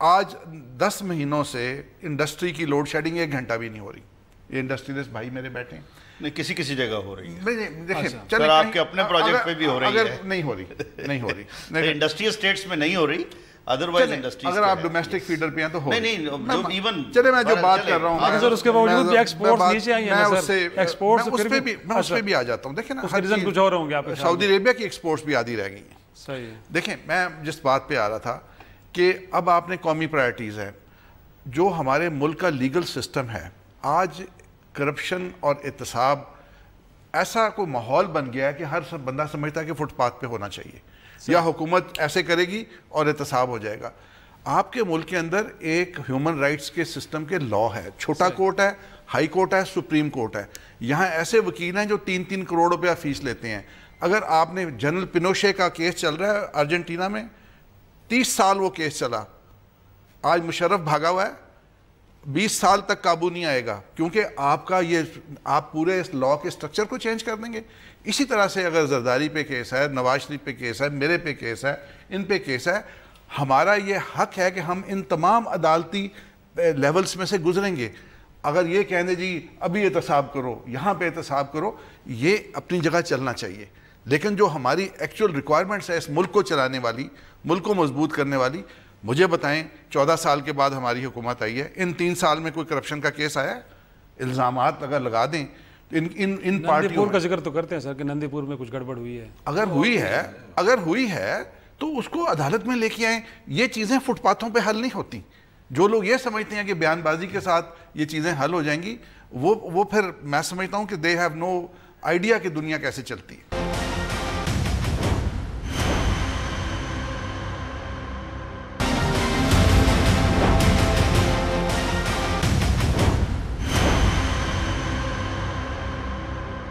آج 10 مہینوں سے انڈسٹری کی لوڈ شیڈنگ 1 گھنٹہ بھی نہیں ہو رہی. یہ انڈسٹریلسٹ بھائی میرے بیٹھے ہیں. نہیں, کسی جگہ ہو رہی ہے. دیکھیں سر آپ کے اپنے پروجیکٹ پہ بھی ہو رہی ہے. نہیں ہو رہی انڈسٹریل اسٹیٹس میں نہیں ہو رہی, ادروائز انڈسٹریز. اگر آپ ڈومیسٹک فیڈر پہ ہیں تو ہو. نہیں, ایون چلے میں جو بات کر رہا ہوں سر اس کے باوجود بھی ایکسپورٹس نیچے آئی ہیں سر. ایکسپورٹس میں اس پہ بھی آ جاتا ہوں. دیکھیں نا, کچھ اور ہوں گے آپ. سعودی عربیہ کی ایکسپورٹس بھی آدھی رہ گئی ہیں. صحیح ہے. دیکھیں میں جس بات پہ آ رہا تھا کہ اب آپ نے قومی پرائرٹیز ہے, جو ہمارے ملک کا لیگل سسٹم ہے آج کرپشن اور احتساب ایسا کوئی ماحول بن گیا ہے کہ ہر بندہ سمجھتا ہے کہ فٹ پاتھ پہ ہونا چاہیے, یا حکومت ایسے کرے گی اور احتساب ہو جائے گا. آپ کے ملک کے اندر ایک ہیومن رائٹس کے سسٹم کے لا ہے, چھوٹا کورٹ ہے, ہائی کورٹ ہے, سپریم کورٹ ہے. یہاں ایسے وکیل ہیں جو 3-3 کروڑ روپیہ فیس لیتے ہیں. اگر آپ نے جنرل پینوشے کا کیس چل رہا ہے ارجنٹینا میں, 30 سال وہ کیس چلا, آج مشرف بھاگا ہوا ہے, 20 سال تک قابو نہیں آئے گا, کیونکہ آپ پورے اس لا کے اسٹرکچر کو چینج کر دیں گے. اسی طرح سے اگر زرداری پہ کیس ہے, نواز شریف پہ کیس ہے, میرے پہ کیس ہے, ان پہ کیس ہے, ہمارا یہ حق ہے کہ ہم ان تمام عدالتی لیولز میں سے گزریں گے. اگر یہ کہنے جی ابھی احتساب کرو, یہاں پہ احتساب کرو, یہ اپنی جگہ چلنا چاہیے. لیکن جو ہماری ایکچوئل ریکوائرمنٹس ہے اس ملک کو چلانے والی, ملک کو مضبوط کرنے والی, مجھے بتائیں 14 سال کے بعد ہماری حکومت آئی ہے, ان 3 سال میں کوئی کرپشن کا کیس آیا ہے؟ الزامات اگر لگا دیں ان پارٹیوں کا ذکر تو کرتے ہیں سر کہ نندی پور میں کچھ گڑبڑ ہوئی ہے. اگر ہوئی ہے تو اس کو عدالت میں لے کے آئیں. یہ چیزیں فٹ پاتھوں پہ حل نہیں ہوتی. جو لوگ یہ سمجھتے ہیں کہ بیان بازی کے ساتھ یہ چیزیں حل ہو جائیں گی, وہ پھر میں سمجھتا ہوں کہ دے ہیو نو آئیڈیا کہ دنیا کیسے چلتی ہے.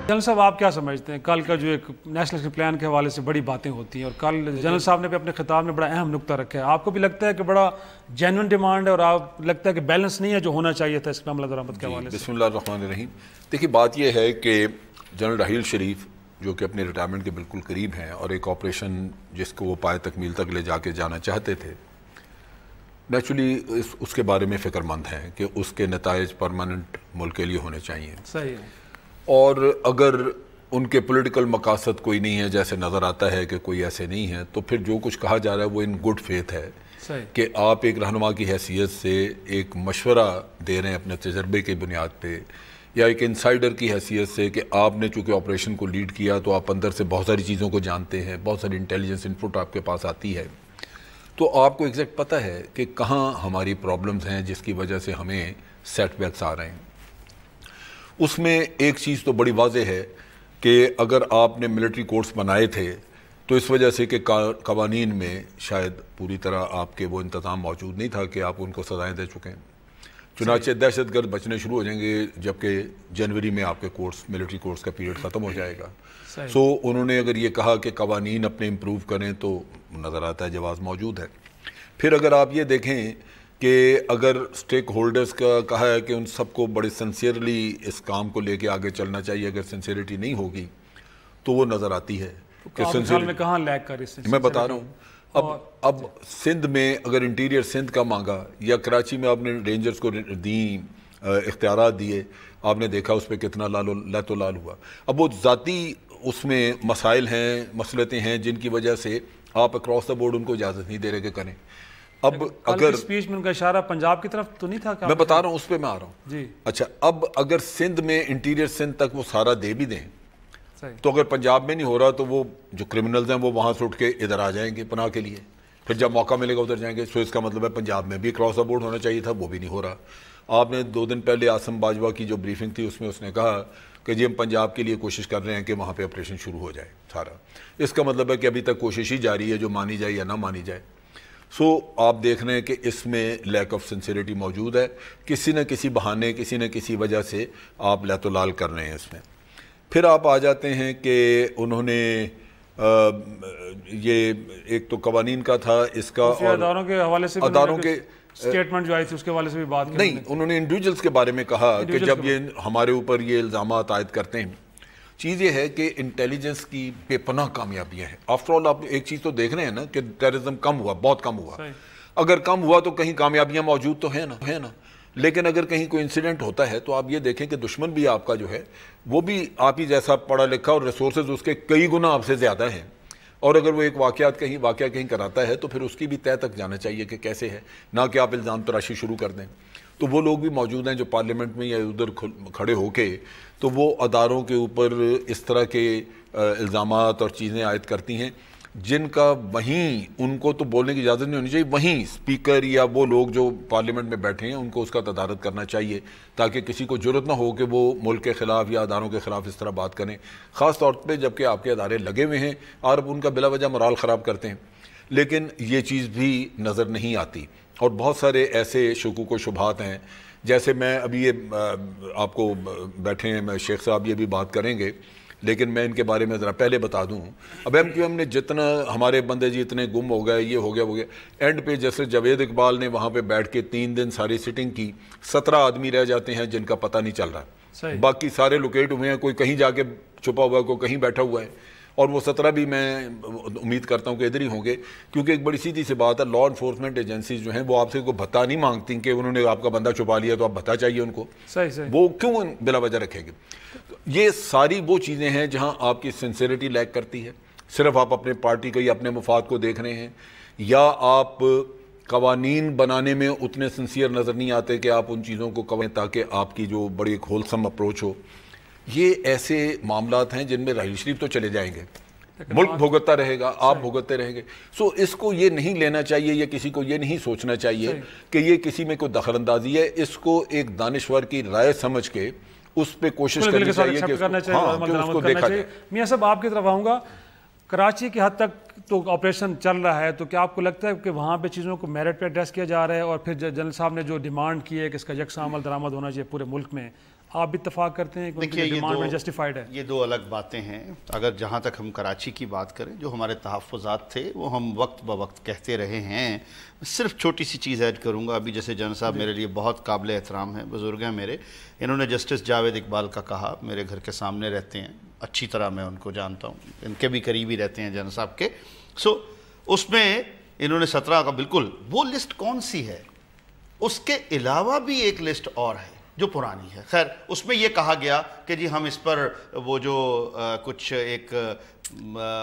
جنرل صاحب آپ کیا سمجھتے ہیں, کل کا جو ایک نیشنل پلان کے حوالے سے بڑی باتیں ہوتی ہیں, اور کل جنرل صاحب نے بھی اپنے خطاب میں بڑا اہم نقطہ رکھا ہے, آپ کو بھی لگتا ہے کہ بڑا جینوئن ڈیمانڈ ہے, اور آپ لگتا ہے کہ بیلنس نہیں ہے جو ہونا چاہیے تھا اس معاملہ درآمد کے حوالے سے؟ بسم اللہ الرحمن الرحیم. دیکھیے بات یہ ہے کہ جنرل راحیل شریف جو کہ اپنے ریٹائرمنٹ کے بالکل قریب ہیں, اور ایک آپریشن جس کو وہ پائے تکمیل تک لے جا کے جانا چاہتے تھے, نیچرلی اس کے بارے میں فکر مند ہیں کہ اس کے نتائج پرماننٹ ملک کے لیے ہونے چاہیے. صحیح ہے. اور اگر ان کے پولیٹیکل مقاصد کوئی نہیں ہے, جیسے نظر آتا ہے کہ کوئی ایسے نہیں ہے, تو پھر جو کچھ کہا جا رہا ہے وہ ان گڈ فیتھ ہے کہ آپ ایک رہنما کی حیثیت سے ایک مشورہ دے رہے ہیں اپنے تجربے کی بنیاد پہ, یا ایک انسائیڈر کی حیثیت سے کہ آپ نے چونکہ آپریشن کو لیڈ کیا تو آپ اندر سے بہت ساری چیزوں کو جانتے ہیں, بہت ساری انٹیلیجنس انپٹ آپ کے پاس آتی ہے, تو آپ کو ایگزیکٹ پتہ ہے کہ کہاں ہماری پرابلمز ہیں جس کی وجہ سے ہمیں سیٹ بیکس آ رہے ہیں. اس میں ایک چیز تو بڑی واضح ہے کہ اگر آپ نے ملٹری کورٹس بنائے تھے تو اس وجہ سے کہ قوانین میں شاید پوری طرح آپ کے وہ انتظام موجود نہیں تھا کہ آپ ان کو سزائیں دے چکے ہیں. چنانچہ دہشت گرد بچنے شروع ہو جائیں گے جبکہ جنوری میں آپ کے کورٹس, ملٹری کورٹس کا پیریڈ ختم ہو جائے گا. سو انہوں نے اگر یہ کہا کہ قوانین اپنے امپروو کریں تو نظر آتا ہے جواز موجود ہے. پھر اگر آپ یہ دیکھیں کہ اگر اسٹیک ہولڈرز کا کہا ہے کہ ان سب کو بڑے سنسیئرلی اس کام کو لے کے آگے چلنا چاہیے, اگر سنسیئرٹی نہیں ہوگی تو وہ نظر آتی ہے کہ کہاں لیک کر اس میں بتا رہا ہوں. اب سندھ میں اگر انٹیریئر سندھ کا مانگا, یا کراچی میں آپ نے رینجرز کو دیں اختیارات دیے, آپ نے دیکھا اس پہ کتنا لات و لال ہوا. اب وہ ذاتی اس میں مسائل ہیں, مسئلتیں ہیں جن کی وجہ سے آپ اکراس دا بورڈ ان کو اجازت نہیں دے رہے کہ کریں. اب اگر اسپیچ میں ان کا اشارہ پنجاب کی طرف تو نہیں تھا, میں بتا رہا ہوں اس پہ میں آ رہا ہوں جی. اچھا, اب اگر سندھ میں انٹیریئر سندھ تک وہ سارا دے بھی دیں تو اگر پنجاب میں نہیں ہو رہا تو وہ جو کرمنلز ہیں وہ وہاں سے اٹھ کے ادھر آ جائیں گے پناہ کے لیے, پھر جب موقع ملے گا ادھر جائیں گے. سو اس کا مطلب ہے پنجاب میں بھی کراس دا بورڈ ہونا چاہیے تھا, وہ بھی نہیں ہو رہا. آپ نے 2 دن پہلے آصم باجوہ کی جو بریفنگ تھی اس میں اس نے کہا کہ جی ہم پنجاب کے لیے کوشش کر رہے ہیں کہ وہاں پہ آپریشن شروع ہو جائے سارا. اس کا مطلب ہے کہ ابھی تک کوشش ہی جاری ہے, جو مانی جائے یا نہ مانی جائے. سو آپ دیکھ رہے ہیں کہ اس میں لیک آف سنسیئرٹی موجود ہے, کسی نہ کسی بہانے, کسی نہ کسی وجہ سے آپ لہت و لال کر رہے ہیں اس میں. پھر آپ آ جاتے ہیں کہ انہوں نے یہ ایک تو قوانین کا تھا اس کا, اور اداروں کے حوالے سے اداروں کے اسٹیٹمنٹ جو آئی تھی اس کے حوالے سے بھی بات کی. نہیں, انہوں نے انڈیویجولز کے بارے میں کہا کہ جب یہ ہمارے اوپر یہ الزامات عائد کرتے ہیں, چیز یہ ہے کہ انٹیلیجنس کی بے پناہ کامیابیاں ہیں. آفٹر آل آپ ایک چیز تو دیکھ رہے ہیں نا کہ ٹیررزم کم ہوا, بہت کم ہوا. اگر کم ہوا تو کہیں کامیابیاں موجود تو ہیں نا. لیکن اگر کہیں کوئی انسیڈنٹ ہوتا ہے تو آپ یہ دیکھیں کہ دشمن بھی آپ کا جو ہے وہ بھی آپ ہی جیسا پڑھا لکھا اور ریسورسز اس کے کئی گنا آپ سے زیادہ ہیں, اور اگر وہ ایک واقعہ کہیں کراتا ہے تو پھر اس کی بھی تہ تک جانا چاہیے کہ کیسے ہے, نہ کہ آپ الزام تراشی شروع کر دیں. تو وہ لوگ بھی موجود ہیں جو پارلیمنٹ میں یا ادھر کھڑے ہو کے تو وہ اداروں کے اوپر اس طرح کے الزامات اور چیزیں عائد کرتی ہیں جن کا وہیں ان کو تو بولنے کی اجازت نہیں ہونی چاہیے, وہیں اسپیکر یا وہ لوگ جو پارلیمنٹ میں بیٹھے ہیں ان کو اس کا تدارک کرنا چاہیے تاکہ کسی کو جرت نہ ہو کہ وہ ملک کے خلاف یا اداروں کے خلاف اس طرح بات کریں, خاص طور پہ جب کہ آپ کے ادارے لگے ہوئے ہیں اور ان کا بلا وجہ مرال خراب کرتے ہیں. لیکن یہ چیز بھی نظر نہیں آتی, اور بہت سارے ایسے شکوک و شبہات ہیں. جیسے میں ابھی یہ آپ کو بیٹھے ہیں شیخ صاحب یہ بھی بات کریں گے, لیکن میں ان کے بارے میں ذرا پہلے بتا دوں. اب ہم نے جتنا ہمارے بندے جی اتنے گم ہو گئے, یہ ہو گیا اینڈ پہ جیسے جاوید اقبال نے وہاں پہ بیٹھ کے 3 دن ساری سٹنگ کی, 17 آدمی رہ جاتے ہیں جن کا پتہ نہیں چل رہا, باقی سارے لوکیٹ ہوئے ہیں, کوئی کہیں جا کے چھپا ہوا ہے, کوئی کہیں بیٹھا ہوا ہے, اور وہ 17 بھی میں امید کرتا ہوں کہ ادھر ہی ہوں گے, کیونکہ ایک بڑی سیدھی سی بات ہے, لا انفورسمنٹ ایجنسیز جو ہیں وہ آپ سے کوئی بھتہ نہیں مانگتی کہ انہوں نے آپ کا بندہ چھپا لیا تو آپ بھتہ چاہیے ان کو, وہ کیوں بلا وجہ رکھیں گے. یہ ساری وہ چیزیں ہیں جہاں آپ کی سنسیریٹی لیک کرتی ہے, صرف آپ اپنے پارٹی کو یا اپنے مفاد کو دیکھ رہے ہیں, یا آپ قوانین بنانے میں اتنے سنسیئر نظر نہیں آتے کہ آپ ان چیزوں کو کریں تاکہ آپ کی جو بڑی ایک ہولسم اپروچ ہو. یہ ایسے معاملات ہیں جن میں راحیل شریف تو چلے جائیں گے, ملک بھگتتا رہے گا, آپ بھگتتے رہیں گے. سو اس کو یہ نہیں لینا چاہیے یا کسی کو یہ نہیں سوچنا چاہیے کہ یہ کسی میں کوئی دخل اندازی ہے. اس کو ایک دانشور کی رائے سمجھ کے اس پہ کوشش کرنی چاہیے کہ اس کو دیکھا جائے. میاں صاحب آپ کی طرف آؤں گا, کراچی کی حد تک تو آپریشن چل رہا ہے, تو کیا آپ کو لگتا ہے کہ وہاں پہ چیزوں کو میرٹ پہ ایڈریس کیا جا رہا ہے, اور پھر جنرل صاحب نے جو ڈیمانڈ کی ہے کہ اس کا یکساں عمل درآمد ہونا چاہیے پورے ملک میں, آپ بھی اتفاق کرتے ہیں کہ ان کی ڈیمانڈ میں جسٹیفائڈ ہے؟ یہ 2 الگ باتیں ہیں. اگر جہاں تک ہم کراچی کی بات کریں, جو ہمارے تحفظات تھے وہ ہم وقت بوقت کہتے رہے ہیں. صرف چھوٹی سی چیز ایڈ کروں گا. ابھی جیسے جنرل صاحب میرے لیے بہت قابل احترام ہیں, بزرگ ہیں میرے, انہوں نے جسٹس جاوید اقبال کا کہا, میرے گھر کے سامنے رہتے ہیں, اچھی طرح میں ان کو جانتا ہوں, ان کے بھی قریبی رہتے ہیں جنرل صاحب کے. سو اس میں انہوں نے 17 کا بالکل وہ لسٹ کون سی ہے, اس کے علاوہ بھی ایک لسٹ اور ہے جو پرانی ہے. خیر اس میں یہ کہا گیا کہ جی ہم اس پر وہ جو کچھ ایک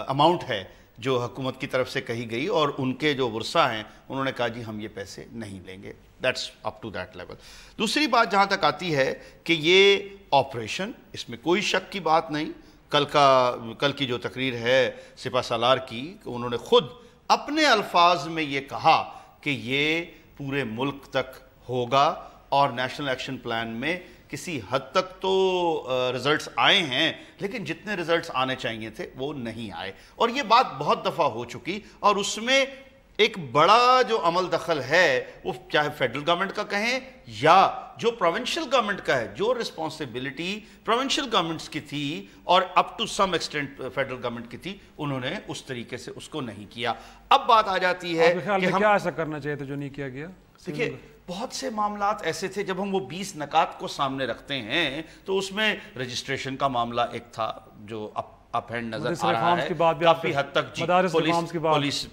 اماؤنٹ ہے جو حکومت کی طرف سے کہی گئی, اور ان کے جو ورثہ ہیں انہوں نے کہا جی ہم یہ پیسے نہیں لیں گے. That's up to that level. دوسری بات جہاں تک آتی ہے کہ یہ آپریشن, اس میں کوئی شک کی بات نہیں. کل کی جو تقریر ہے سپہ سالار کی, انہوں نے خود اپنے الفاظ میں یہ کہا کہ یہ پورے ملک تک ہوگا, اور نیشنل ایکشن پلان میں کسی حد تک تو رزلٹس آئے ہیں, لیکن جتنے رزلٹس آنے چاہیے تھے وہ نہیں آئے. اور یہ بات بہت دفعہ ہو چکی, اور اس میں ایک بڑا جو عمل دخل ہے وہ چاہے فیڈرل گورنمنٹ کا کہیں یا جو پروونشل گورنمنٹ کا ہے, جو رسپانسبلٹی پروونشل گورنمنٹس کی تھی اور up to some extent federal government کی تھی, انہوں نے اس طریقے سے اس کو نہیں کیا. اب بات آ جاتی ہے کہ کیا ایسا کرنا چاہیے تھا جو نہیں کیا گیا. دیکھیے بہت سے معاملات ایسے تھے, جب ہم وہ 20 نکات کو سامنے رکھتے ہیں تو اس میں رجسٹریشن کا معاملہ ایک تھا جو اپ ہینڈ نظر آ رہا ہے, کافی حد تک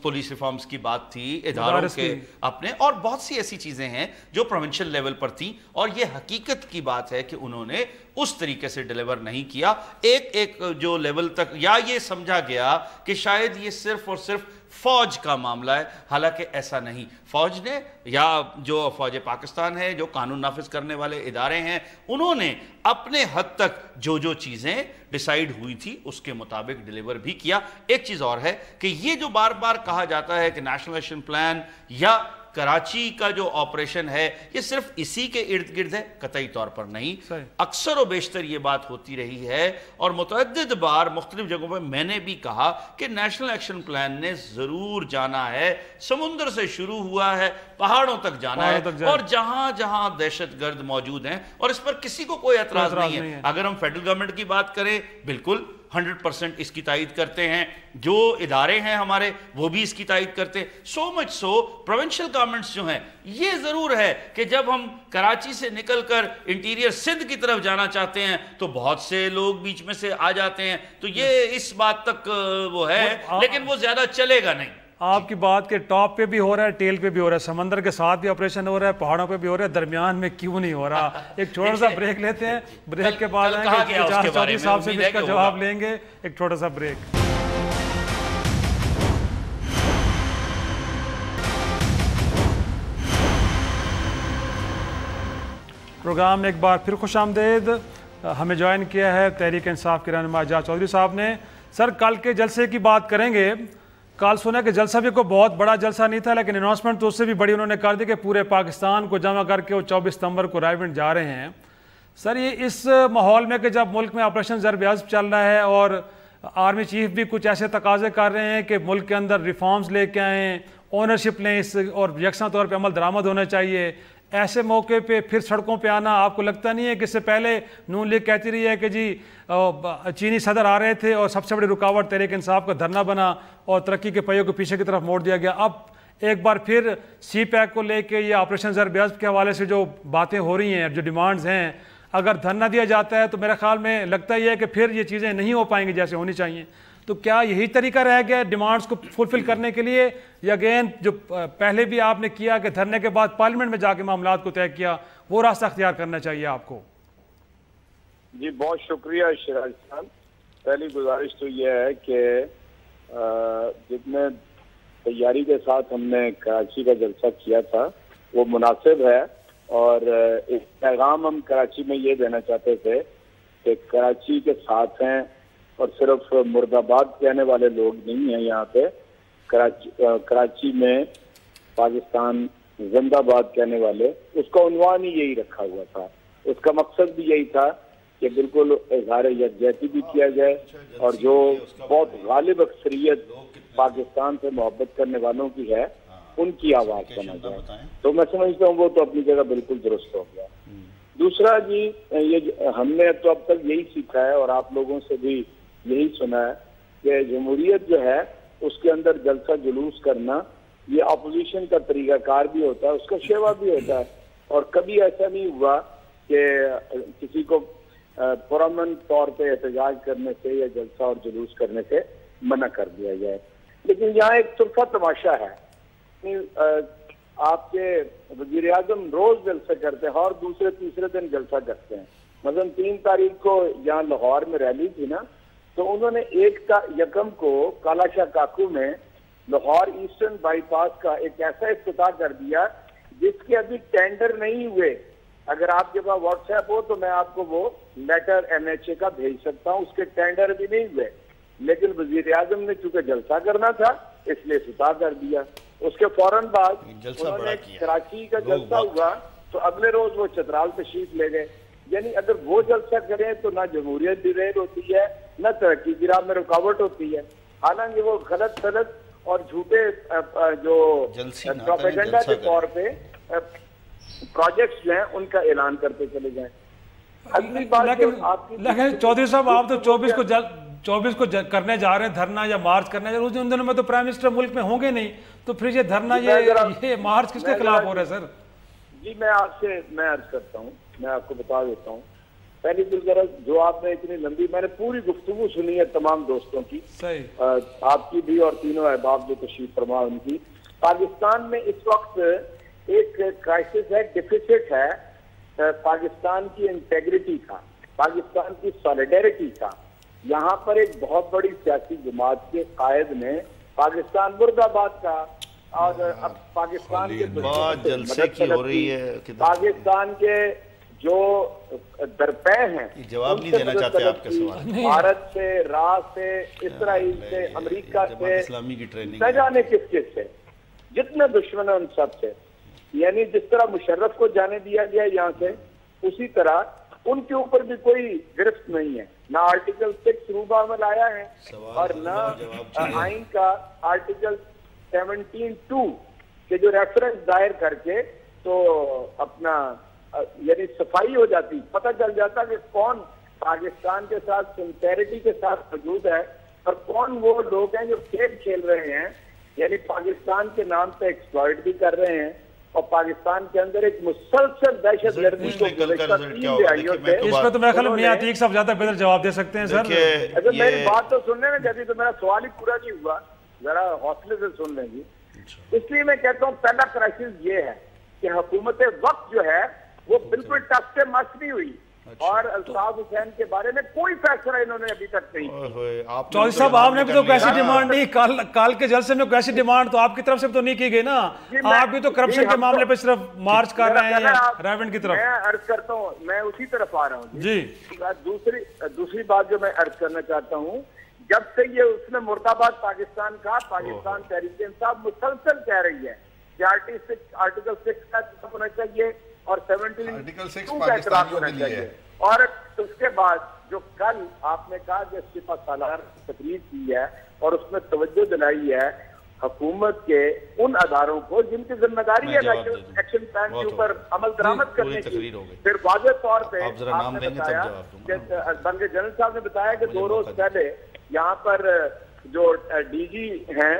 پولیس ریفارمز کی بات تھی, اداروں کے اپنے, اور بہت سی ایسی چیزیں ہیں جو پروونشل لیول پر تھیں, اور یہ حقیقت کی بات ہے کہ انہوں نے اس طریقے سے ڈیلیور نہیں کیا. ایک جو لیول تک یا یہ سمجھا گیا کہ شاید یہ صرف اور صرف فوج کا معاملہ ہے, حالانکہ ایسا نہیں. فوج نے یا جو فوج پاکستان ہے, جو قانون نافذ کرنے والے ادارے ہیں, انہوں نے اپنے حد تک جو چیزیں ڈیسائیڈ ہوئی تھی اس کے مطابق ڈیلیور بھی کیا. ایک چیز اور ہے کہ یہ جو بار بار کہا جاتا ہے کہ نیشنل ایکشن پلان یا کراچی کا جو آپریشن ہے یہ صرف اسی کے ارد گرد ہے, قطعی طور پر نہیں. اکثر و بیشتر یہ بات ہوتی رہی ہے, اور متعدد بار مختلف جگہوں پہ میں نے بھی کہا کہ نیشنل ایکشن پلان نے ضرور جانا ہے, سمندر سے شروع ہوا ہے, پہاڑوں تک جانا ہے, اور جہاں جہاں دہشت گرد موجود ہیں, اور اس پر کسی کو کوئی اعتراض نہیں ہے. اگر ہم فیڈرل گورنمنٹ کی بات کریں, بالکل 100% اس کی تائید کرتے ہیں, جو ادارے ہیں ہمارے وہ بھی اس کی تائید کرتے ہیں. سو مچ سو پروونشل گورنمنٹس جو ہیں, یہ ضرور ہے کہ جب ہم کراچی سے نکل کر انٹیریئر سندھ کی طرف جانا چاہتے ہیں تو بہت سے لوگ بیچ میں سے آ جاتے ہیں, تو یہ اس بات تک وہ ہے, لیکن وہ زیادہ چلے گا نہیں. آپ کی بات کے ٹاپ پہ بھی ہو رہا ہے، ٹیل پہ بھی ہو رہا ہے، سمندر کے ساتھ بھی آپریشن ہو رہا ہے، پہاڑوں پہ بھی ہو رہا ہے، درمیان میں کیوں نہیں ہو رہا؟ ایک چھوٹا سا بریک لیتے ہیں، بریک کے بعد آئیں گے اجاز چودھری صاحب سے بھی اس کا جواب لیں گے. ایک چھوٹا سا بریک. پروگرام میں ایک بار پھر خوش آمدید. ہمیں جوائن کیا ہے تحریک انصاف کے رہنما اجاز چودھری صاحب نے. سر کل کے جلسے کی بات کریں گے. کل سنا کہ جلسہ بھی کوئی بہت بڑا جلسہ نہیں تھا، لیکن اناؤنسمنٹ تو اس سے بھی بڑی انہوں نے کر دی کہ پورے پاکستان کو جمع کر کے وہ 24 ستمبر کو رائیونڈ جا رہے ہیں. سر یہ اس ماحول میں کہ جب ملک میں آپریشن ضرب عزم چل رہا ہے اور آرمی چیف بھی کچھ ایسے تقاضے کر رہے ہیں کہ ملک کے اندر ریفارمز لے کے آئیں، اونرشپ لیں اس اور یکساں طور پہ عمل درآمد ہونا چاہیے، ایسے موقع پہ پھر سڑکوں پہ آنا آپ کو لگتا نہیں ہے کہ اس سے پہلے نون لیگ کہتی رہی ہے کہ جی چینی صدر آ رہے تھے اور سب سے بڑی رکاوٹ تحریک انصاف کا دھرنا بنا اور ترقی کے پہیوں کو پیچھے کی طرف موڑ دیا گیا. اب ایک بار پھر سی پیک کو لے کے یا آپریشن ضرب عزم کے حوالے سے جو باتیں ہو رہی ہیں، جو ڈیمانڈز ہیں، اگر دھرنا دیا جاتا ہے تو میرے خیال میں لگتا ہی ہے کہ پھر یہ چیزیں نہیں ہو پائیں گی جیسے ہونی چاہیے. تو کیا یہی طریقہ رہ گیا ڈیمانڈز کو فلفل کرنے کے لیے، یا اگین جو پہلے بھی آپ نے کیا کہ دھرنے کے بعد پارلیمنٹ میں جا کے معاملات کو طے کیا، وہ راستہ اختیار کرنا چاہیے آپ کو؟ جی بہت شکریہ شراج صاحب. پہلی گزارش تو یہ ہے کہ جتنے تیاری کے ساتھ ہم نے کراچی کا جلسہ کیا تھا وہ مناسب ہے، اور اس پیغام ہم کراچی میں یہ دینا چاہتے تھے کہ کراچی کے ساتھ ہیں، اور صرف مرد آباد کہنے والے لوگ نہیں ہیں یہاں پہ. کراچی میں پاکستان زندہ باد کہنے والے، اس کا عنوان ہی یہی رکھا ہوا تھا. اس کا مقصد بھی یہی تھا کہ بالکل اظہار یکجہتی بھی کیا جائے، اور جو بہت غالب اکثریت پاکستان سے محبت کرنے والوں کی ہے ان کی آواز بنا جائے. تو میں سمجھتا ہوں وہ تو اپنی جگہ بالکل درست ہو گیا. دوسرا جی، یہ ہم نے تو اب تک یہی سیکھا ہے اور آپ لوگوں سے بھی یہی سنا ہے کہ جمہوریت جو ہے اس کے اندر جلسہ جلوس کرنا یہ اپوزیشن کا طریقہ کار بھی ہوتا ہے، اس کا شیوا بھی ہوتا ہے. اور کبھی ایسا نہیں ہوا کہ کسی کو پرامن طور پہ احتجاج کرنے سے یا جلسہ اور جلوس کرنے سے منع کر دیا جائے. لیکن یہاں ایک طرفہ تماشا ہے. آپ کے وزیر اعظم روز جلسہ کرتے ہیں اور دوسرے تیسرے دن جلسہ کرتے ہیں. مثلا 3 تاریخ کو یہاں لاہور میں ریلی تھی نا، تو انہوں نے 1 کو کالا شاہ کاکو میں لاہور ایسٹرن بائی پاس کا ایک ایسا افتتاح کر دیا جس کے ابھی ٹینڈر نہیں ہوئے. اگر آپ کے پاس واٹس ایپ ہو تو میں آپ کو وہ لیٹر MHA کا بھیج سکتا ہوں. اس کے ٹینڈر ابھی نہیں ہوئے، لیکن وزیر اعظم نے چونکہ جلسہ کرنا تھا اس لیے افتتاح کر دیا. اس کے فوراً بعد انہوں نے کراچی کا جلسہ ہوا تو اگلے روز وہ چترال تشریف لے گئے. یعنی اگر وہ جلسہ کریں تو نہ جمہوریت ڈیریل ہوتی ہے، نہ ترقی کی راہ میں رکاوٹ ہوتی ہے. حالانکہ وہ غلط اور جھوٹے جو پروپیگنڈا کے طور پہ پروجیکٹس جو ہیں ان کا اعلان کرتے چلے جائیں. اگلی بات لیکن چودھری صاحب آپ تو 24 کو کرنے جا رہے ہیں دھرنا یا مارچ کرنے جا رہے ہیں. ان دنوں میں تو پرائم منسٹر ملک میں ہوں گے نہیں، تو پھر یہ دھرنا یہ مارچ کس کے خلاف ہو رہا ہے سر؟ جی میں عرض کرتا ہوں، میں آپ کو بتا دیتا ہوں. پہلی ذرا جو آپ نے اتنی لمبی، میں نے پوری گفتگو سنی ہے تمام دوستوں کی، آپ کی بھی اور تینوں احباب جو تشریف فرما ان کی. پاکستان میں اس وقت ایک کرائسس ہے، ڈیفیسٹ ہے پاکستان کی انٹیگریٹی کا، پاکستان کی سالیڈیرٹی کا. یہاں پر ایک بہت بڑی سیاسی جماعت کے قائد نے پاکستان مرد آباد کا، اور اب پاکستان کے پاکستان کے جو درپے ہیں جواب نہیں دینا چاہتے آپ کے سوال، بھارت سے، راس سے، اسرائیل سے، امریکہ سے، اسلامی کی ٹریننگ نہ جانے کس کس سے، جتنے دشمن ہیں ان سب سے. یعنی جس طرح مشرف کو جانے دیا گیا یہاں سے، اسی طرح ان کے اوپر بھی کوئی گرفت نہیں ہے. نہ آرٹیکل 6 روبہ عمل آیا ہے اور نہ آئین کا آرٹیکل 17(2) کے جو ریفرنس دائر کر کے تو اپنا یعنی صفائی ہو جاتی، پتہ چل جاتا کہ کون پاکستان کے ساتھ سنسیریٹی کے ساتھ موجود ہے اور کون وہ لوگ ہیں جو کھیل کھیل رہے ہیں، یعنی پاکستان کے نام پہ ایکسپلائٹ بھی کر رہے ہیں. اور پاکستان کے اندر ایک مسلسل دہشت گردی کو اس پہ تو میرے خیال میں میاں عتیق صاحب زیادہ بہتر جواب دے سکتے ہیں سر. اگر میری بات تو سننے میں جاتی تو میرا سوال ہی پورا نہیں ہوا. ذرا حوصلے سے سن لیں گی. اس لیے میں کہتا ہوں پہلا کرائسس یہ ہے کہ حکومت وقت جو ہے وہ بالکل ٹس سے مس نہیں ہوئی اور الطاف حسین کے بارے میں کوئی فیصلہ انہوں نے ابھی تک نہیں کیا. چودھری صاحب آپ نے بھی تو کیسی ڈیمانڈ نہیں, کال کے جلسے میں کیسی ڈیمانڈ تو آپ کی طرف سے تو نہیں کی گئی نا, آپ بھی تو کرپشن کے معاملے پہ صرف مارچ کر رہے ہیں رائیونڈ کی طرف. میں عرض کرتا ہوں, میں اسی طرف آ رہا ہوں جی. دوسری بات جو میں عرض کرنا چاہتا ہوں, جب سے یہ اس نے مرتباد پاکستان کا پاکستان تحریک انصاف مسلسل کہہ رہی ہے کہ آرٹیکل 6 کا احترام ہونا چاہیے اور 72 کا احترام ہونا چاہیے, اور اس کے بعد جو کل آپ نے کہا کہ استعفیٰ سالار تقریر کی ہے اور اس میں توجہ دلائی ہے حکومت کے ان اداروں کو جن کی ذمہ داری ہے ایکشن پلان کے اوپر عمل درآمد کرنے کی, پھر واضح طور پہ آپ نے بتایا کہ بنگے جنرل صاحب نے بتایا کہ 2 روز پہلے یہاں پر جو ڈی جی ہیں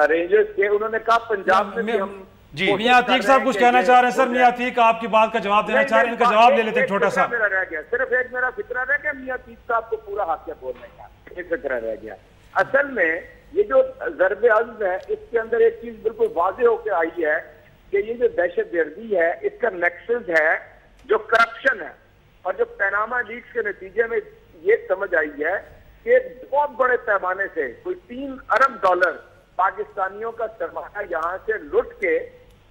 رینجرز کے, انہوں نے کہا پنجاب میں بھی ہم. جی میاں عتیق صاحب کچھ کہنا چاہ رہے ہیں. سر میاں عتیق آپ کی بات کا جواب دینا چاہ رہے ہیں, ان کا جواب لے لیتے ہیں چھوٹا سا. میرا رہ گیا صرف ایک میرا فکرہ رہ گیا میاں عتیق صاحب کو پورا حق ہے بولنے کا, ایک فکرہ رہ گیا. اصل میں یہ جو ضرب عزم ہے اس کے اندر ایک چیز بالکل واضح ہو کے آئی ہے کہ یہ جو دہشت گردی ہے اس کا نیکسس ہے جو کرپشن ہے, اور جو پیناما لیکس کے نتیجے میں یہ سمجھ آئی ہے کہ بہت بڑے پیمانے سے کوئی $3 ارب پاکستانیوں کا سرمایہ یہاں سے لٹ کے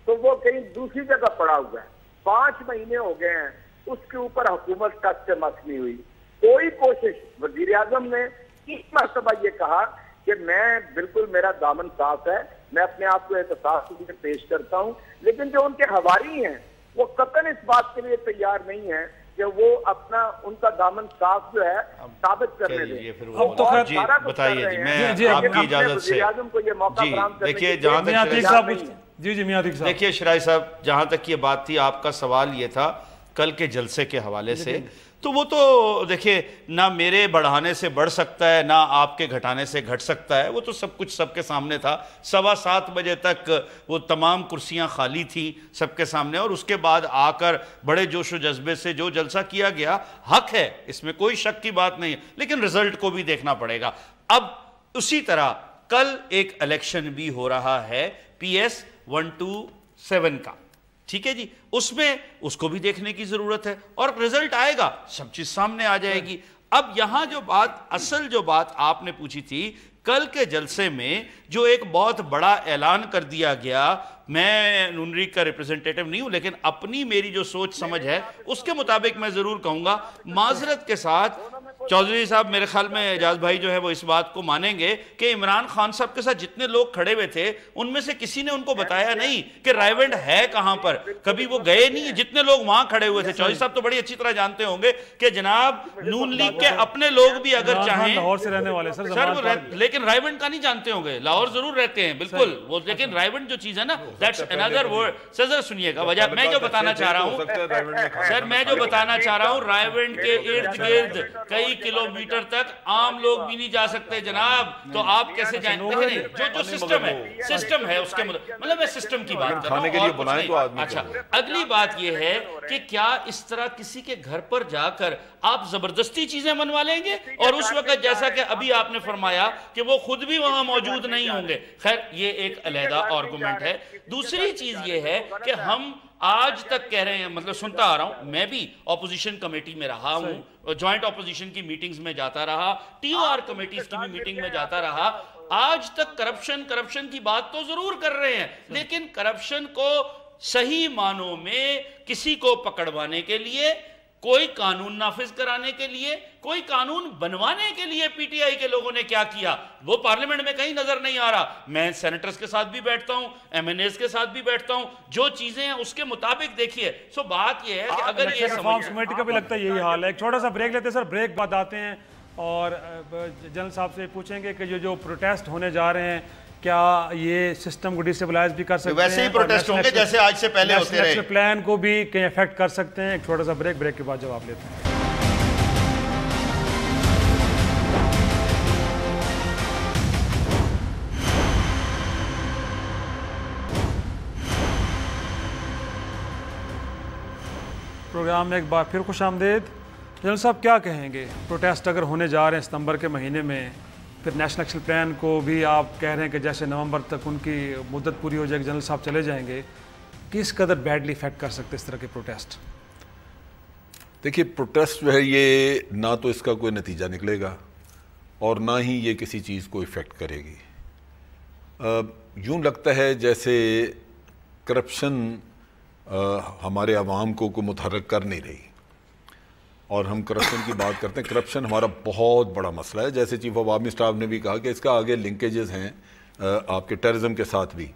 تو وہ کہیں دوسری جگہ پڑا ہوا ہے. 5 مہینے ہو گئے ہیں اس کے اوپر حکومت ٹچ سے مس نہیں ہوئی. کوئی کوشش, وزیر اعظم نے 3 مرتبہ یہ کہا کہ میں بالکل میرا دامن صاف ہے, میں اپنے آپ کو احتساب سے پیش کرتا ہوں, لیکن جو ان کے حواری ہیں وہ قطعاً اس بات کے لیے تیار نہیں ہیں کہ وہ اپنا ان کا دامن صاف جو ہے ثابت کرنے دیں. جی بتائیے جی, میں آپ کی اجازت سے دیکھیے جہاں تک دیکھیے شرائع صاحب, جہاں تک یہ بات تھی آپ کا سوال یہ تھا کل کے جلسے کے حوالے سے, تو وہ تو دیکھیے نہ میرے بڑھانے سے بڑھ سکتا ہے نہ آپ کے گھٹانے سے گھٹ سکتا ہے, وہ تو سب کچھ سب کے سامنے تھا. 7:15 بجے تک وہ تمام کرسیاں خالی تھیں سب کے سامنے, اور اس کے بعد آ کر بڑے جوش و جذبے سے جو جلسہ کیا گیا حق ہے, اس میں کوئی شک کی بات نہیں ہے, لیکن رزلٹ کو بھی دیکھنا پڑے گا. اب اسی طرح کل ایک الیکشن بھی ہو رہا ہے PS 127 کا, ٹھیک ہے جی, اس میں اس کو بھی دیکھنے کی ضرورت ہے اور رزلٹ آئے گا سب چیز سامنے آ جائے گی. اب یہاں جو بات, اصل جو بات آپ نے پوچھی تھی کل کے جلسے میں جو ایک بہت بڑا اعلان کر دیا گیا, میں نون لیگ کا ریپرزنٹیٹیو نہیں ہوں لیکن اپنی میری جو سوچ سمجھ ہے اس کے مطابق میں ضرور کہوں گا, معذرت کے ساتھ چودھری صاحب میرے خیال میں اعجاز بھائی جو ہے وہ اس بات کو مانیں گے کہ عمران خان صاحب کے ساتھ جتنے لوگ کھڑے ہوئے تھے ان میں سے کسی نے ان کو بتایا نہیں کہ رائیونڈ ہے کہاں پر, کبھی وہ گئے نہیں. جتنے لوگ وہاں کھڑے ہوئے تھے, چودھری صاحب تو بڑی اچھی طرح جانتے ہوں گے کہ جناب نون لیگ کے اپنے لوگ بھی اگر چاہیں لاہور سے رہنے والے سر, لیکن رائیونڈ کا نہیں جانتے ہوں گے, لاہور ضرور رہتے ہیں بالکل وہ, لیکن رائیونڈ جو چیز ہے نا that's another word. سر سنیے گا وجہ میں جو بتانا چاہ رہا ہوں, سر میں جو بتانا چاہ رہا ہوں رائیونڈ کے ارد گرد کئی کلومیٹر تک عام لوگ بھی نہیں جا سکتے جناب, تو آپ کیسے جائیں؟ جو سسٹم ہے اس کے مطلب میں سسٹم کی بات کر رہا ہوں. اچھا اگلی بات یہ ہے کہ کیا اس طرح کسی کے گھر پر جا کر آپ زبردستی چیزیں منوا لیں گے اور اس وقت جیسا کہ ابھی آپ نے فرمایا کہ وہ خود بھی وہاں موجود نہیں ہوں گے. خیر یہ ایک علیحدہ آرگومنٹ ہے. دوسری چیز یہ ہے کہ ہم آج تک کہہ رہے ہیں, مطلب سنتا آ رہا ہوں, میں بھی اپوزیشن کمیٹی میں رہا ہوں, جوائنٹ اپوزیشن کی میٹنگز میں جاتا رہا, TOR کمیٹیز کی بھی میٹنگ میں جاتا رہا, آج تک کرپشن کی بات تو ضرور کر رہے ہیں, لیکن کرپشن کو صحیح معنوں میں کسی کو پکڑوانے کے لیے, کوئی قانون نافذ کرانے کے لیے, کوئی قانون بنوانے کے لیے پی ٹی آئی کے لوگوں نے کیا کیا وہ پارلیمنٹ میں کہیں نظر نہیں آ رہا. میں سینیٹرز کے ساتھ بھی بیٹھتا ہوں, MNAs کے ساتھ بھی بیٹھتا ہوں, جو چیزیں ہیں اس کے مطابق دیکھیے. سو بات یہ ہے کہ اگر یہ ریفارمز کمیٹی کا بھی لگتا ہے یہی حال ہے. ایک چھوٹا سا بریک لیتے ہیں سر, بریک بعد آتے ہیں اور جنرل صاحب سے پوچھیں گے کہ جو پروٹیسٹ ہونے جا رہے ہیں کیا یہ سسٹم کو ڈیسٹیبلائز بھی کر سکتے ہیں, ویسے ہی پروٹیسٹ ہوں گے جیسے آج سے پہلے ہوتے رہے, نیشنل پلان کو بھی کہیں افیکٹ کر سکتے ہیں. ایک چھوٹا سا بریک کے بعد جواب لیتے ہیں. پروگرام میں ایک بار پھر خوش آمدید. جنرل صاحب کیا کہیں گے, پروٹیسٹ اگر ہونے جا رہے ہیں ستمبر کے مہینے میں, پھر نیشنل ایکشن پلان کو بھی آپ کہہ رہے ہیں کہ جیسے نومبر تک ان کی مدت پوری ہو جائے گی، جنرل صاحب چلے جائیں گے، کس قدر بیڈلی افیکٹ کر سکتے اس طرح کے پروٹیسٹ؟ دیکھیے پروٹیسٹ جو ہے یہ نہ تو اس کا کوئی نتیجہ نکلے گا اور نہ ہی یہ کسی چیز کو افیکٹ کرے گی. یوں لگتا ہے جیسے کرپشن ہمارے عوام کو کوئی متحرک کر نہیں رہی، اور ہم کرپشن کی بات کرتے ہیں. کرپشن ہمارا بہت بڑا مسئلہ ہے، جیسے چیف آف آرمی اسٹاف نے بھی کہا کہ اس کا آگے لنکیجز ہیں آپ کے ٹیررزم کے ساتھ بھی.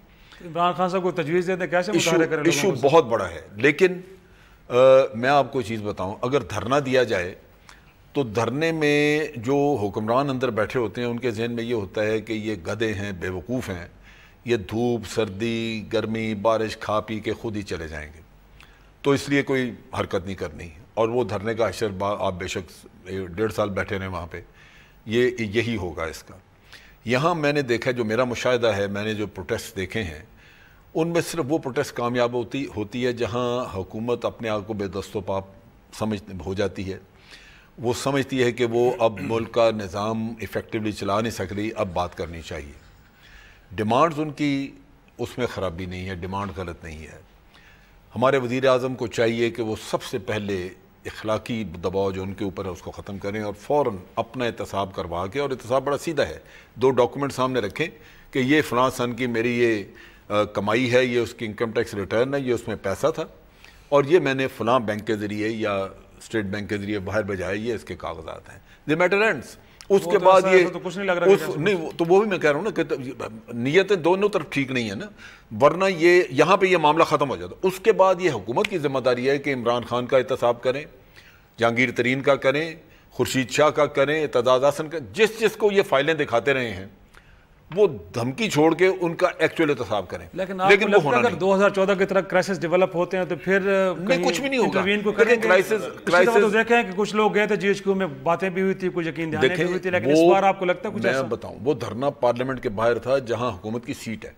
عمران خان صاحب کو تجویز دیتے کیسے متحرک کریں؟ ایشو بہت بڑا ہے. لیکن میں آپ کو چیز بتاؤں، اگر دھرنا دیا جائے تو دھرنے میں جو حکمران اندر بیٹھے ہوتے ہیں ان کے ذہن میں یہ ہوتا ہے کہ یہ گدھے ہیں، بے وقوف ہیں، یہ دھوپ سردی گرمی بارش کھا پی کے خود ہی چلے جائیں گے، تو اس لیے کوئی حرکت نہیں کرنی. اور وہ دھرنے کا اشر آپ بے شک 1.5 سال بیٹھے رہے وہاں پہ، یہی ہوگا اس کا. یہاں میں نے دیکھا، جو میرا مشاہدہ ہے، میں نے جو پروٹیسٹ دیکھے ہیں ان میں صرف وہ پروٹیسٹ کامیاب ہوتی ہے جہاں حکومت اپنے آپ کو بے دست و پا ہو جاتی ہے. وہ سمجھتی ہے کہ وہ اب ملک کا نظام ایفیکٹولی چلا نہیں سک رہی، اب بات کرنی چاہیے. ڈیمانڈز ان کی اس میں خرابی نہیں ہے، ڈیمانڈ غلط نہیں ہے. ہمارے وزیر اعظم کو چاہیے کہ وہ سب سے پہلے اخلاقی دباؤ جو ان کے اوپر ہے اس کو ختم کریں اور فوراً اپنا احتساب کروا کے، اور احتساب بڑا سیدھا ہے، 2 ڈاکومنٹ سامنے رکھیں کہ یہ فلاں سن کی میری یہ کمائی ہے، یہ اس کی انکم ٹیکس ریٹرن ہے، یہ اس میں پیسہ تھا، اور یہ میں نے فلاں بینک کے ذریعے یا اسٹیٹ بینک کے ذریعے باہر بھیجا ہے، یہ اس کے کاغذات ہیں. The matter ends. اس کے بعد یہ نہیں، تو وہ بھی میں کہہ رہا ہوں نا کہ نیتیں دونوں طرف ٹھیک نہیں ہے نا، ورنہ یہ یہاں پہ یہ معاملہ ختم ہو جاتا. اس کے بعد یہ حکومت کی ذمہ داری ہے کہ عمران خان کا احتساب کریں، جہانگیر ترین کا کریں، خورشید شاہ کا کریں، اعتزاز احسن کا، جس کو یہ فائلیں دکھاتے رہے ہیں وہ دھمکی چھوڑ کے ان کا ایکچوئل احتساب کریں. لیکن وہ ہونا نہیں. 2014 کی طرح کرائسس ڈیولپ ہوتے ہیں تو پھر نہیں، کچھ بھی نہیں ہوگا. کرائسس دیکھیں کہ کچھ لوگ گئے تھے جی ایچ کیو میں، باتیں بھی ہوئی تھی، کچھ یقین دہانی بھی ہوئی تھی، لیکن اس بار آپ کو لگتا ہے کچھ ایسا؟ میں بتاؤں، وہ دھرنا پارلیمنٹ کے باہر تھا جہاں حکومت کی سیٹ ہے.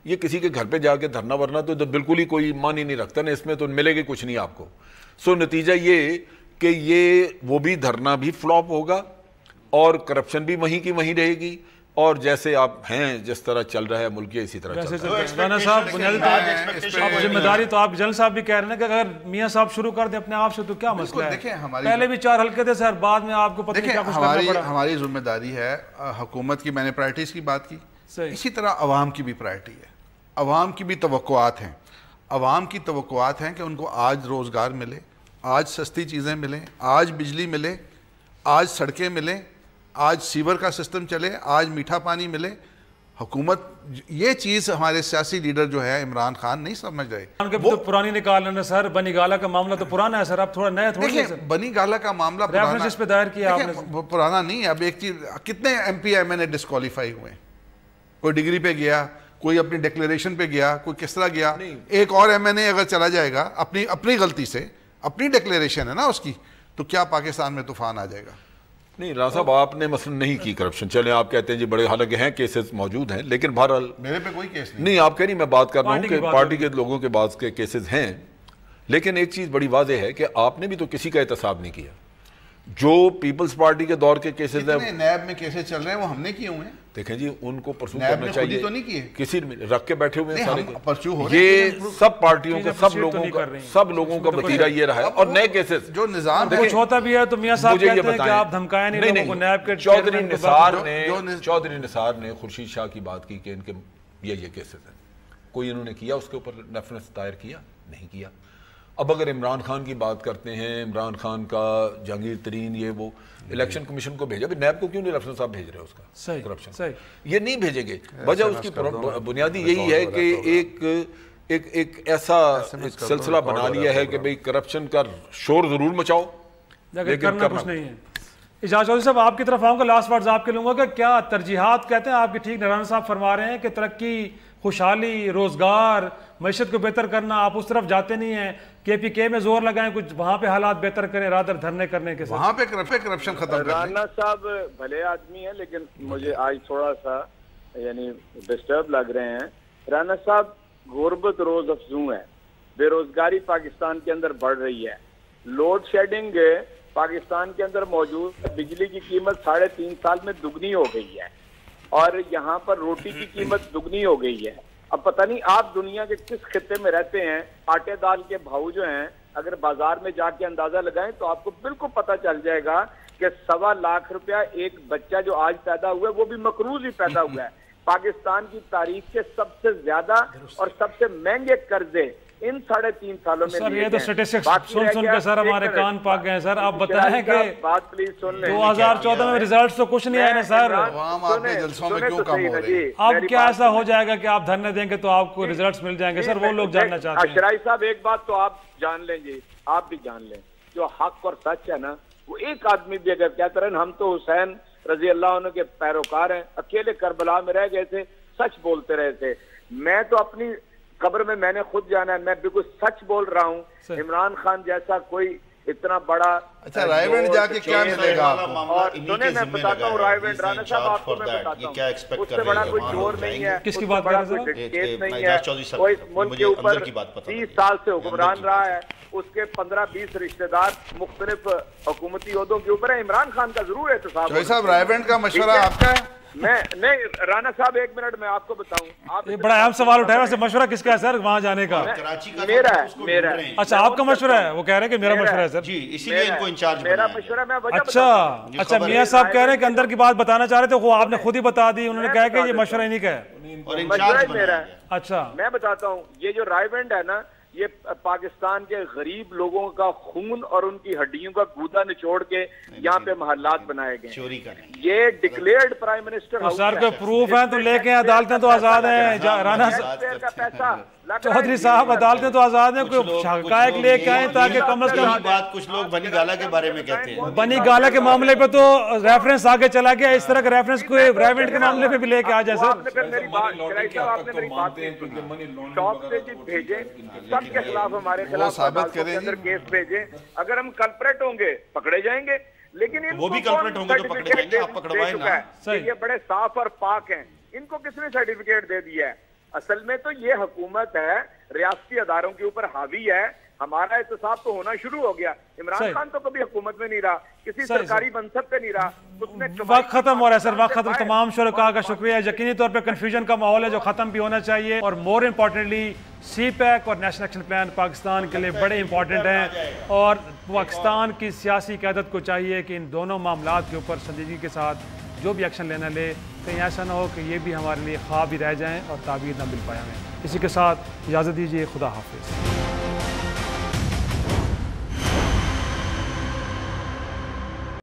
یہ کسی کے گھر پہ جا کے دھرنا ورنا تو بالکل ہی کوئی مان ہی نہیں رکھتا نا، اس میں تو ملے گی کچھ نہیں آپ کو. سو نتیجہ یہ کہ یہ وہ بھی دھرنا بھی فلاپ ہوگا اور کرپشن بھی وہیں کی وہیں رہے گی، اور جیسے آپ ہیں جس طرح چل رہا ہے ملک کے اسی طرح چل رہا ہے. رانا صاحب بنیادی ذمہ داری تو آپ جنرل صاحب بھی کہہ رہے ہیں کہ اگر میاں صاحب شروع کر دیں اپنے آپ سے تو کیا مسئلہ ہے؟ پہلے بھی 4 حلقے تھے سر، بعد میں آپ کو پتہ نہیں کیا کچھ کرنا پڑا. ہماری ذمہ داری ہے حکومت کی، میں نے پرائرٹیز کی بات کی، اسی طرح عوام کی بھی پرائرٹی ہے، عوام کی بھی توقعات ہیں. عوام کی توقعات ہیں کہ ان کو آج روزگار ملے، آج سستی چیزیں ملیں، آج بجلی ملے، آج سڑکیں ملیں، آج سیور کا سسٹم چلے، آج میٹھا پانی ملے. حکومت یہ چیز ہمارے سیاسی لیڈر جو ہے عمران خان نہیں سمجھ رہے. وہ پرانی نکال رہے ہیں سر، بنی گالا کا معاملہ تو پرانا ہے سر، اب تھوڑا نیا تھوڑا ہے. بنی گالا کا معاملہ ریفرنس پہ دائر کیا آپ نے، پرانا نہیں ہے. اب ایک چیز، کتنے ایم پی ایم این اے ڈسکوالیفائی ہوئے، کوئی ڈگری پہ گیا، کوئی اپنی ڈکلیریشن پہ گیا، کوئی کس طرح گیا. ایک اور ایم این اے اگر چلا جائے گا اپنی غلطی سے، اپنی ڈکلیریشن ہے نا اس کی، تو کیا پاکستان میں طوفان آ جائے گا؟ نہیں رانا صاحب، آپ نے مثلا نہیں کی کرپشن، چلیں آپ کہتے ہیں جی بڑے، حالانکہ ہیں کیسز موجود ہیں، لیکن بہرحال میرے پہ کوئی کیس نہیں. نہیں آپ کہہ نہیں، میں بات کر رہا ہوں کہ پارٹی کے لوگوں کے بعض کے کیسز ہیں. لیکن ایک چیز بڑی واضح ہے کہ آپ نے بھی تو کسی کا احتساب نہیں کیا. جو پیپلز پارٹی کے دور کے کیسز ہیں، نیب میں کیسز چل رہے ہیں وہ ہم نے کیے ہوئے ہیں. دیکھیں جی ان کو پرسو کرنا چاہیے، تو نہیں کیے، کسی رکھ کے بیٹھے ہوئے ہیں سارے. یہ سب پارٹیوں کے سب لوگوں کا وتیرہ یہ رہا ہے. اور نئے کیسز جو نظام کچھ ہوتا بھی ہے تو میاں صاحب کہتے ہیں کہ آپ دھمکایا نہیں لوگوں کو. نیب کے چودھری نثار نے خورشید شاہ کی بات کی کہ ان کے یہ کیسز ہیں، کوئی انہوں نے کیا اس کے اوپر ریفرنس دائر کیا؟ نہیں کیا. اب اگر عمران خان کی بات کرتے ہیں، عمران خان کا جہانگیر ترین یہ وہ الیکشن کمیشن کو بھیجا، نیب کو کیوں نہیں ریفرنس آپ بھیج رہے اس کا؟ کرپشن یہ نہیں بھیجیں گے. وجہ اس کی بنیادی یہی ہے کہ ایک ایسا سلسلہ بنا لیا ہے کہ بھئی کرپشن کا شور ضرور مچاؤ لیکن کرنا کچھ نہیں ہے. اجاز چودھری صاحب آپ کی طرف آؤں گا، لاسٹ ورڈز آپ کے لوں گا کہ کیا ترجیحات کہتے ہیں آپ کی؟ ٹھیک رانا صاحب فرما رہے ہیں کہ ترقی، خوشحالی، روزگار، معیشت کو بہتر کرنا، آپ اس طرف جاتے نہیں ہیں. کے پی کے میں زور لگائیں، کچھ وہاں پہ حالات بہتر کریں رادر دھرنے کرنے کے ساتھ. وہاں پہ کرپشن ختم کریں. رانا صاحب بھلے آدمی ہیں لیکن مجھے آج تھوڑا سا یعنی ڈسٹرب لگ رہے ہیں. رانا صاحب غربت روز افزوں ہے، بے روزگاری پاکستان کے اندر بڑھ رہی ہے، لوڈ شیڈنگ پاکستان کے اندر موجود بجلی کی قیمت 3.5 سال میں دگنی ہو گئی ہے، اور یہاں پر روٹی کی قیمت دگنی ہو گئی ہے۔ اب پتہ نہیں آپ دنیا کے کس خطے میں رہتے ہیں، آٹے دال کے بھاؤ جو ہیں اگر بازار میں جا کے اندازہ لگائیں تو آپ کو بالکل پتہ چل جائے گا کہ 1.25 لاکھ روپیہ ایک بچہ جو آج پیدا ہوا ہے وہ بھی مقروض ہی پیدا ہوا ہے۔ پاکستان کی تاریخ کے سب سے زیادہ اور سب سے مہنگے قرضے ان 3.5 سالوں میں سر یہ تو سٹیسٹکس سن کے سر ہمارے کان پاک گئے سر۔ آپ بتائیں کہ 2014 میں ریزلٹس تو کچھ نہیں آئے نا سر، اب کیا ایسا ہو جائے گا کہ آپ دھرنے دیں گے تو آپ کو ریزلٹس مل جائیں گے؟ سر وہ لوگ جاننا چاہتے ہیں۔ اشرائی صاحب ایک بات تو آپ جان لیں جی، آپ بھی جان لیں، جو حق اور سچ ہے نا، وہ ایک آدمی بھی اگر کہتا رہے ہم تو حسین رضی اللہ عنہ کے پیروکار ہیں، اکیلے کربلا میں رہ گئے تھے، سچ بولتے رہے تھے۔ میں تو اپنی قبر میں نے خود جانا ہے، میں بالکل سچ بول رہا ہوں۔ عمران خان جیسا کوئی اتنا بڑا، اچھا رائے ونڈ جا کے کیا ملے گا؟ اور سنیں میں بتاتا ہوں رائے ونڈ، رانا صاحب آپ کو میں بتاتا ہوں، اس سے بڑا کوئی چور نہیں ہے، کس کی بات کر رہے ہیں؟ کیس نہیں ہے، کوئی ملک کے اوپر 30 سال سے حکمران رہا ہے، اس کے 15-20 رشتہ دار مختلف حکومتی عہدوں کے اوپر ہے۔ عمران خان کا ضرور احتساب چوہی صاحب رائے ونڈ کا مشورہ آپ کا ہے؟ میں نہیں رانا صاحب ایک منٹ میں آپ کو بتاؤں، آپ بڑا اہم سوال اٹھایا، ویسے مشورہ کس کا ہے سر وہاں جانے کا؟ میرا ہے۔ اچھا آپ کا مشورہ ہے، وہ کہہ رہے ہیں کہ میرا مشورہ ہے سر جی، اسی لیے ان کو انچارج میرا مشورہ میں وجہ اچھا میاں صاحب کہہ رہے ہیں کہ اندر کی بات بتانا چاہ رہے تھے، وہ آپ نے خود ہی بتا دی، انہوں نے کہا کہ یہ مشورہ ہی نہیں کہا ہے۔ مشورہ میرا ہے۔ اچھا میں بتاتا ہوں، یہ جو رائے ونڈ ہے نا، یہ پاکستان کے غریب لوگوں کا خون اور ان کی ہڈیوں کا گودا نچوڑ کے یہاں پہ محلات بنائے گئے، چوری کا یہ ڈکلیئرڈ پرائم منسٹر سر کے پروف ہیں تو لے کے عدالتیں تو آزاد ہیں۔ رانا چودھری صاحب عدالتیں تو آزاد ہیں، کوئی حقائق لے کے آئیں تاکہ کم از کم بات کچھ لوگ بنی گالا کے بارے میں کہتے ہیں، بنی گالا کے معاملے پہ تو ریفرنس آگے چلا گیا، اس طرح کا ریفرنس کوئی رائے ونڈ کے معاملے پہ بھی لے کے آ جائے سر۔ میری بات شوق سے جی بھیجیں، سب کے خلاف ہمارے خلاف اندر کیس بھیجیں، اگر ہم کلپریٹ ہوں گے پکڑے جائیں گے، لیکن وہ بھی کلپریٹ ہوں گے تو پکڑے جائیں گے، آپ پکڑوائیں نا۔ یہ بڑے صاف اور پاک ہیں، ان کو کس نے سرٹیفکیٹ دے دیا ہے؟ اصل میں تو یہ حکومت ہے، ریاستی اداروں کے اوپر حاوی ہے، ہمارا احتساب تو ہونا شروع ہو گیا۔ عمران خان تو کبھی حکومت میں نہیں رہا، کسی سرکاری منصب پہ نہیں رہا، وقت ختم ہو رہا ہے سر، وقت ختم۔ تمام شرکاء کا شکریہ، یقینی طور پہ کنفیوژن کا ماحول ہے جو ختم بھی ہونا چاہیے، اور مور امپورٹنٹلی سی پیک اور نیشنل ایکشن پلان پاکستان کے لیے بڑے امپورٹنٹ ہیں، اور پاکستان کی سیاسی قیادت کو چاہیے کہ ان دونوں معاملات کے اوپر سنجیدگی کے ساتھ جو بھی ایکشن لینا لے، کہیں ایسا نہ ہو کہ یہ بھی ہمارے لیے خواب ہی رہ جائیں اور تعبیر نہ مل پائے ہمیں۔ اسی کے ساتھ اجازت دیجیے، خدا حافظ۔